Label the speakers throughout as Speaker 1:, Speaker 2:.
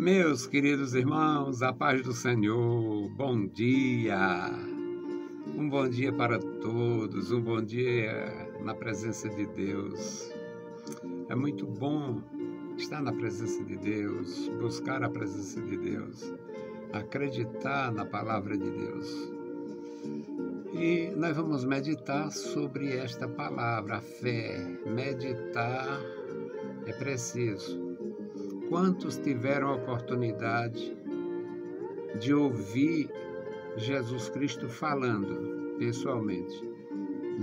Speaker 1: Meus queridos irmãos, a paz do Senhor, bom dia. Um bom dia para todos, um bom dia na presença de Deus. É muito bom estar na presença de Deus, buscar a presença de Deus, acreditar na palavra de Deus. E nós vamos meditar sobre esta palavra, a fé. Meditar é preciso. Quantos tiveram a oportunidade de ouvir Jesus Cristo falando pessoalmente?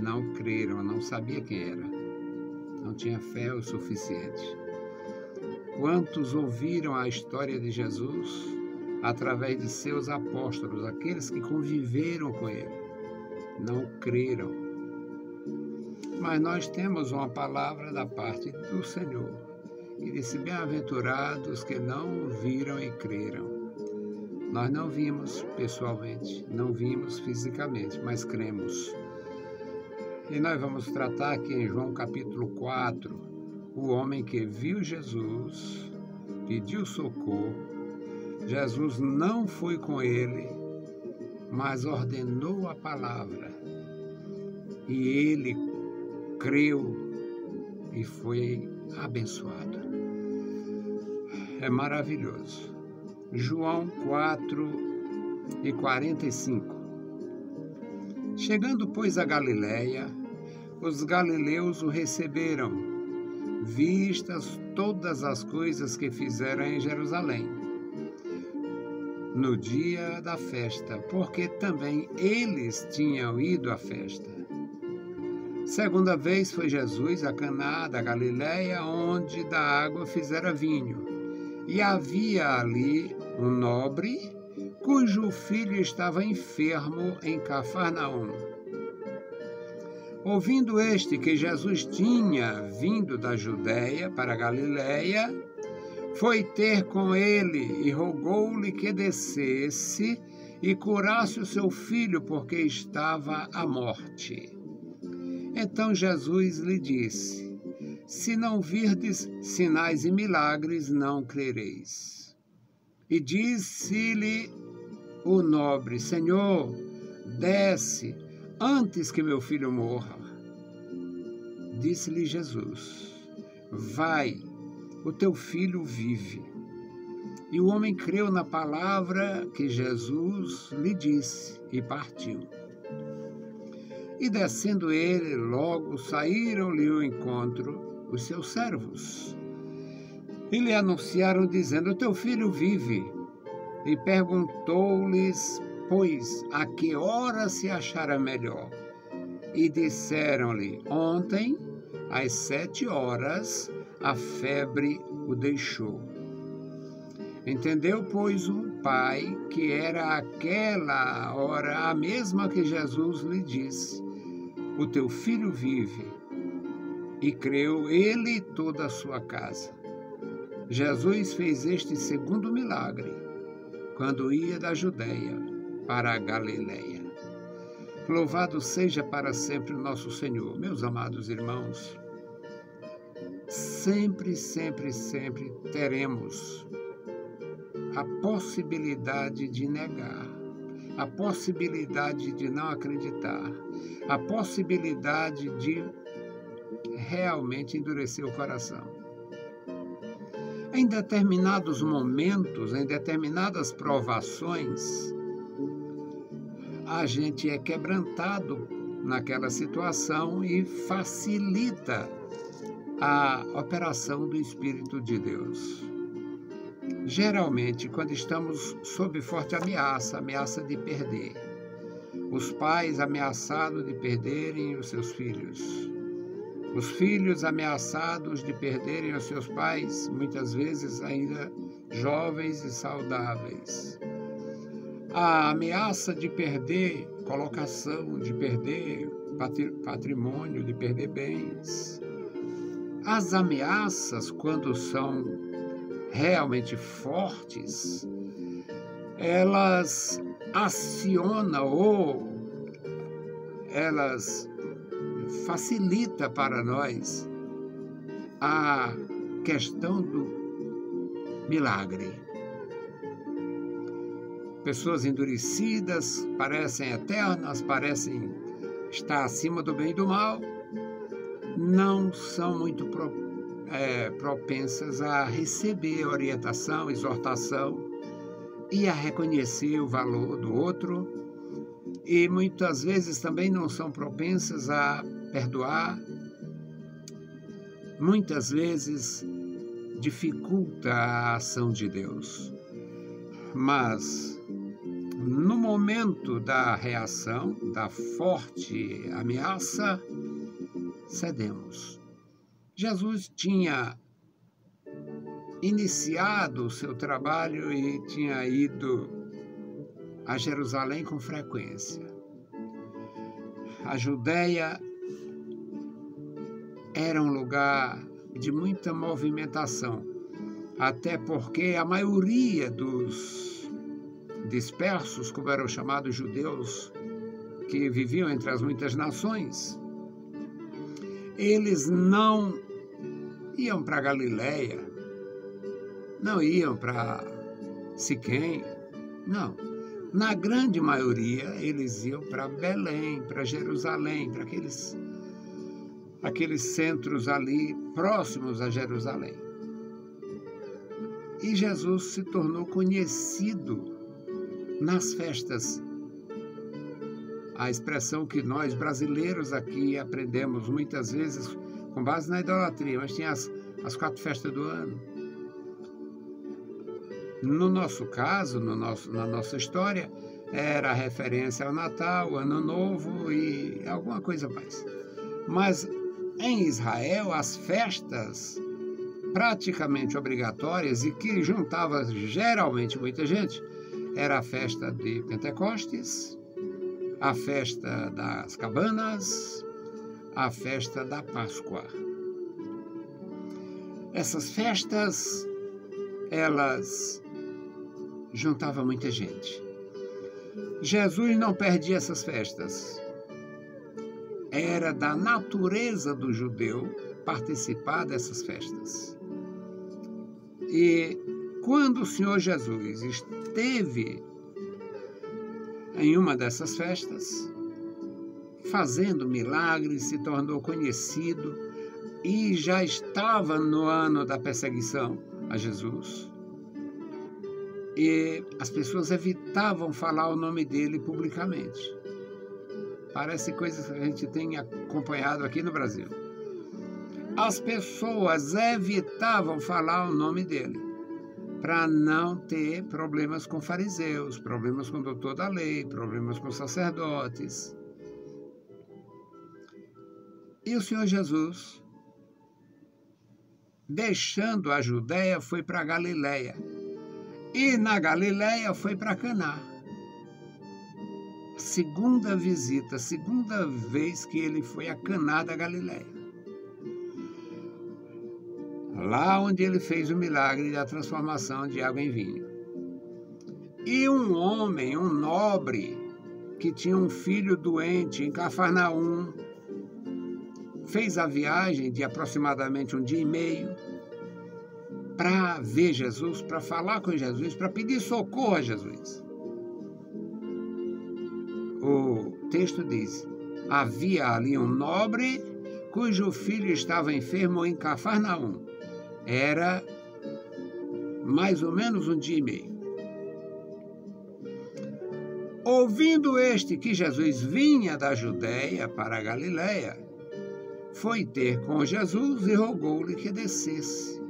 Speaker 1: Não creram, não sabia quem era, não tinha fé o suficiente. Quantos ouviram a história de Jesus através de seus apóstolos, aqueles que conviveram com ele? Não creram. Mas nós temos uma palavra da parte do Senhor, que disse: bem-aventurados que não viram e creram. Nós não vimos pessoalmente, não vimos fisicamente, mas cremos. E nós vamos tratar aqui em João capítulo 4, o homem que viu Jesus, pediu socorro, Jesus não foi com ele, mas ordenou a palavra. E ele creu e foi abençoado. É maravilhoso. João 4:45. Chegando, pois, a Galiléia, os galileus o receberam, vistas todas as coisas que fizeram em Jerusalém, no dia da festa, porque também eles tinham ido à festa. Segunda vez foi Jesus a Caná da Galiléia, onde da água fizera vinho. E havia ali um nobre, cujo filho estava enfermo em Cafarnaum. Ouvindo este que Jesus tinha vindo da Judéia para a Galiléia, foi ter com ele e rogou-lhe que descesse e curasse o seu filho, porque estava à morte. Então Jesus lhe disse: se não virdes sinais e milagres, não crereis. E disse-lhe o nobre: Senhor, desce antes que meu filho morra. Disse-lhe Jesus: vai, o teu filho vive. E o homem creu na palavra que Jesus lhe disse e partiu. E descendo ele, logo saíram-lhe ao encontro os seus servos. E lhe anunciaram, dizendo: o teu filho vive. E perguntou-lhes, pois, a que hora se achara melhor. E disseram-lhe: ontem, às 7 horas, a febre o deixou. Entendeu, pois, o pai que era aquela hora a mesma que Jesus lhe disse: o teu filho vive. E creu ele e toda a sua casa. Jesus fez este segundo milagre, quando ia da Judéia para a Galiléia. Louvado seja para sempre o nosso Senhor. Meus amados irmãos, sempre, sempre, sempre teremos a possibilidade de negar, a possibilidade de não acreditar, a possibilidade de realmente endurecer o coração. Em determinados momentos, em determinadas provações, a gente é quebrantado naquela situação e facilita a operação do Espírito de Deus. Geralmente, quando estamos sob forte ameaça de perder. Os pais ameaçados de perderem os seus filhos. Os filhos ameaçados de perderem os seus pais, muitas vezes ainda jovens e saudáveis. A ameaça de perder colocação, de perder patrimônio, de perder bens. As ameaças, quando são realmente fortes, elas acionam ou elas facilitam para nós a questão do milagre. pessoas endurecidas, parecem eternas, parecem estar acima do bem e do mal, não são muito propensas a receber orientação, exortação e a reconhecer o valor do outro, e muitas vezes também não são propensas a perdoar, muitas vezes dificulta a ação de Deus. Mas no momento da reação, da forte ameaça, cedemos. Jesus tinha iniciado o seu trabalho e tinha ido a Jerusalém com frequência. A Judéia era um lugar de muita movimentação, até porque a maioria dos dispersos, como eram chamados judeus, que viviam entre as muitas nações, eles não iam para Galiléia, não iam para Siquém, não. Na grande maioria, eles iam para Belém, para Jerusalém, para aqueles centros ali próximos a Jerusalém. E Jesus se tornou conhecido nas festas. A expressão que nós brasileiros aqui aprendemos muitas vezes com base na idolatria, mas tinha as 4 festas do ano. No nosso caso, na nossa história, era a referência ao Natal, Ano Novo e alguma coisa mais. Mas em Israel, as festas praticamente obrigatórias e que juntava geralmente muita gente, era a festa de Pentecostes, a festa das cabanas, a festa da Páscoa. Essas festas, elas juntavam muita gente. Jesus não perdia essas festas. Era da natureza do judeu participar dessas festas. E quando o Senhor Jesus esteve em uma dessas festas, fazendo milagres, se tornou conhecido e já estava no ano da perseguição a Jesus. E as pessoas evitavam falar o nome dele publicamente. Parece coisa que a gente tem acompanhado aqui no Brasil. As pessoas evitavam falar o nome dele para não ter problemas com fariseus, problemas com o doutor da lei, problemas com sacerdotes. E o Senhor Jesus, deixando a Judéia, foi para a Galiléia. E na Galiléia foi para Caná. Segunda visita, segunda vez que ele foi a Caná da Galiléia. Lá onde ele fez o milagre da transformação de água em vinho. E um homem, um nobre, que tinha um filho doente em Cafarnaum, fez a viagem de aproximadamente 1 dia e meio para ver Jesus, para falar com Jesus, para pedir socorro a Jesus. O texto diz: havia ali um nobre cujo filho estava enfermo em Cafarnaum. Era mais ou menos 1 dia e meio. Ouvindo este que Jesus vinha da Judéia para a Galiléia, foi ter com Jesus e rogou-lhe que descesse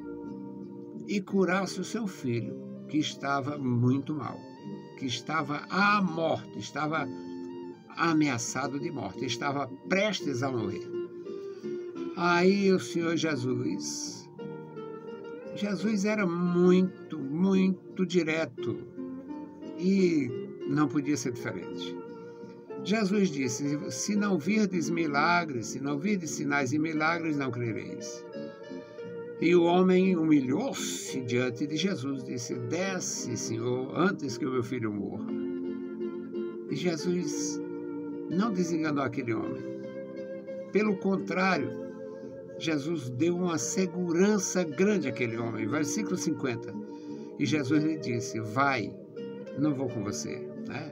Speaker 1: e curasse o seu filho, que estava muito mal, que estava à morte, estava ameaçado de morte, estava prestes a morrer. Aí o Senhor Jesus era muito, muito direto e não podia ser diferente. Jesus disse: se não virdes milagres, se não virdes sinais e milagres, não crereis. E o homem humilhou-se diante de Jesus, disse: desce, Senhor, antes que o meu filho morra. E Jesus não desenganou aquele homem. Pelo contrário, Jesus deu uma segurança grande àquele homem. Versículo 50. E Jesus lhe disse: vai, não vou com você, né?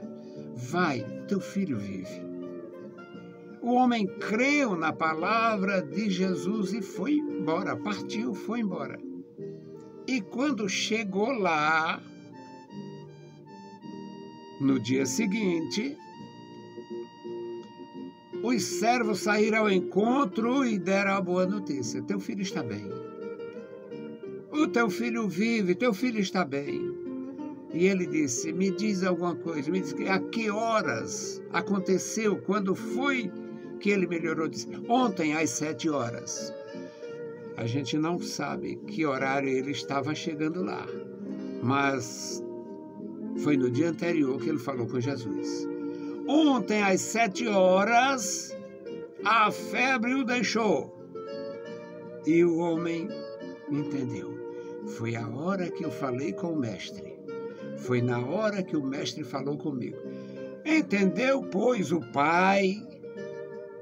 Speaker 1: Vai, teu filho vive. O homem creu na palavra de Jesus e foi embora, partiu, foi embora. E quando chegou lá, no dia seguinte, os servos saíram ao encontro e deram a boa notícia: teu filho está bem. O teu filho vive, teu filho está bem. E ele disse: me diz alguma coisa, me diz a que horas aconteceu, quando foi que ele melhorou? Disse: ontem às 7 horas. A gente não sabe que horário ele estava chegando lá, mas foi no dia anterior que ele falou com Jesus. Ontem às 7 horas, a febre o deixou. E o homem entendeu. Foi a hora que eu falei com o mestre. Foi na hora que o mestre falou comigo. Entendeu, pois, o pai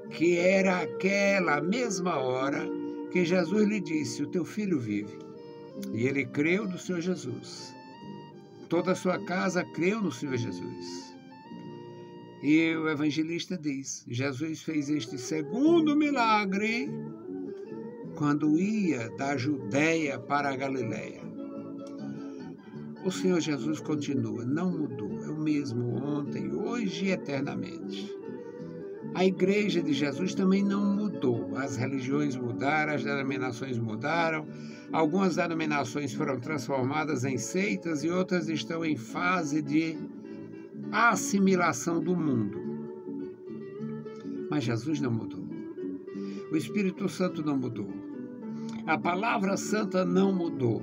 Speaker 1: que era aquela mesma hora que Jesus lhe disse: o teu filho vive. E ele creu no Senhor Jesus. Toda a sua casa creu no Senhor Jesus. E o evangelista diz: Jesus fez este segundo milagre quando ia da Judéia para a Galiléia. O Senhor Jesus continua, não mudou, é o mesmo ontem, hoje e eternamente. A igreja de Jesus também não mudou. As religiões mudaram, as denominações mudaram. Algumas denominações foram transformadas em seitas e outras estão em fase de assimilação do mundo. Mas Jesus não mudou. O Espírito Santo não mudou. A palavra santa não mudou.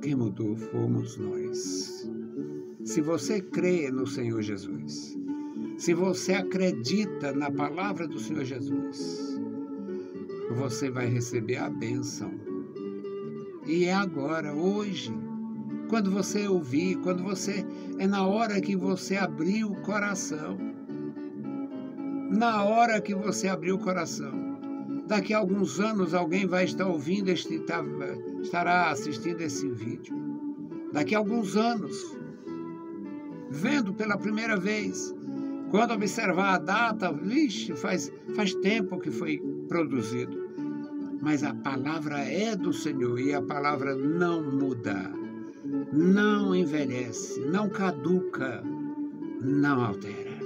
Speaker 1: Quem mudou fomos nós. Se você crê no Senhor Jesus, se você acredita na palavra do Senhor Jesus, você vai receber a bênção. E é agora, hoje, quando você ouvir, é na hora que você abrir o coração. Na hora que você abrir o coração. Daqui a alguns anos alguém vai estar ouvindo, estará assistindo esse vídeo. Daqui a alguns anos, vendo pela primeira vez, quando observar a data, vixe, faz tempo que foi produzido. Mas a palavra é do Senhor e a palavra não muda, não envelhece, não caduca, não altera.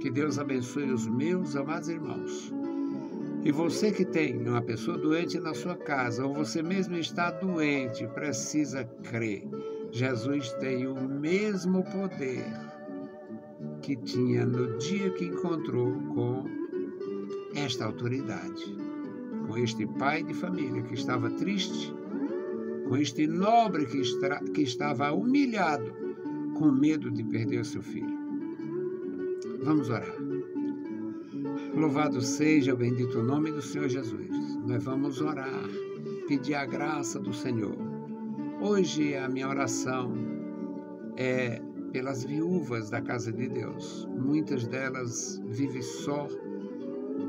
Speaker 1: Que Deus abençoe os meus amados irmãos. E você que tem uma pessoa doente na sua casa, ou você mesmo está doente, precisa crer. Jesus tem o mesmo poder que tinha no dia que encontrou com esta autoridade, com este pai de família que estava triste, com este nobre que estava humilhado, com medo de perder o seu filho. Vamos orar. Louvado seja o bendito nome do Senhor Jesus. Nós vamos orar, pedir a graça do Senhor. Hoje a minha oração é pelas viúvas da casa de Deus. Muitas delas vivem só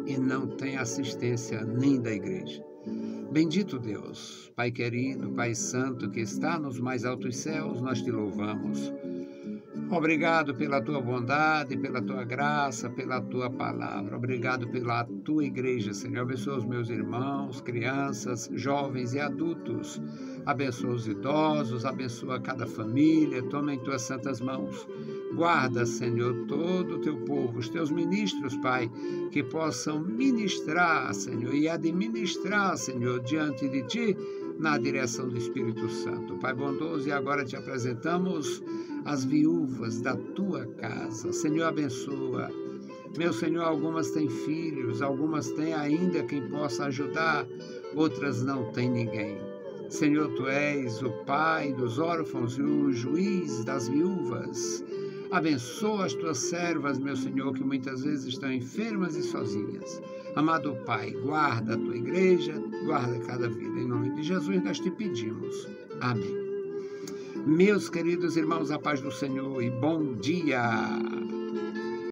Speaker 1: e não têm assistência nem da igreja. Bendito Deus, Pai querido, Pai santo, que está nos mais altos céus, nós te louvamos. Obrigado pela tua bondade, pela tua graça, pela tua palavra. Obrigado pela tua igreja, Senhor. Abençoa os meus irmãos, crianças, jovens e adultos. Abençoa os idosos, abençoa cada família. Toma em tuas santas mãos. Guarda, Senhor, todo o teu povo, os teus ministros, Pai, que possam ministrar, Senhor, e administrar, Senhor, diante de ti, na direção do Espírito Santo. Pai bondoso, e agora te apresentamos as viúvas da tua casa. Senhor, abençoa. Meu Senhor, algumas têm filhos, algumas têm ainda quem possa ajudar, outras não têm ninguém. Senhor, tu és o Pai dos órfãos e o juiz das viúvas. Abençoa as tuas servas, meu Senhor, que muitas vezes estão enfermas e sozinhas. Amado Pai, guarda a tua igreja, guarda cada vida. Em nome de Jesus nós te pedimos. Amém. Meus queridos irmãos, a paz do Senhor e bom dia.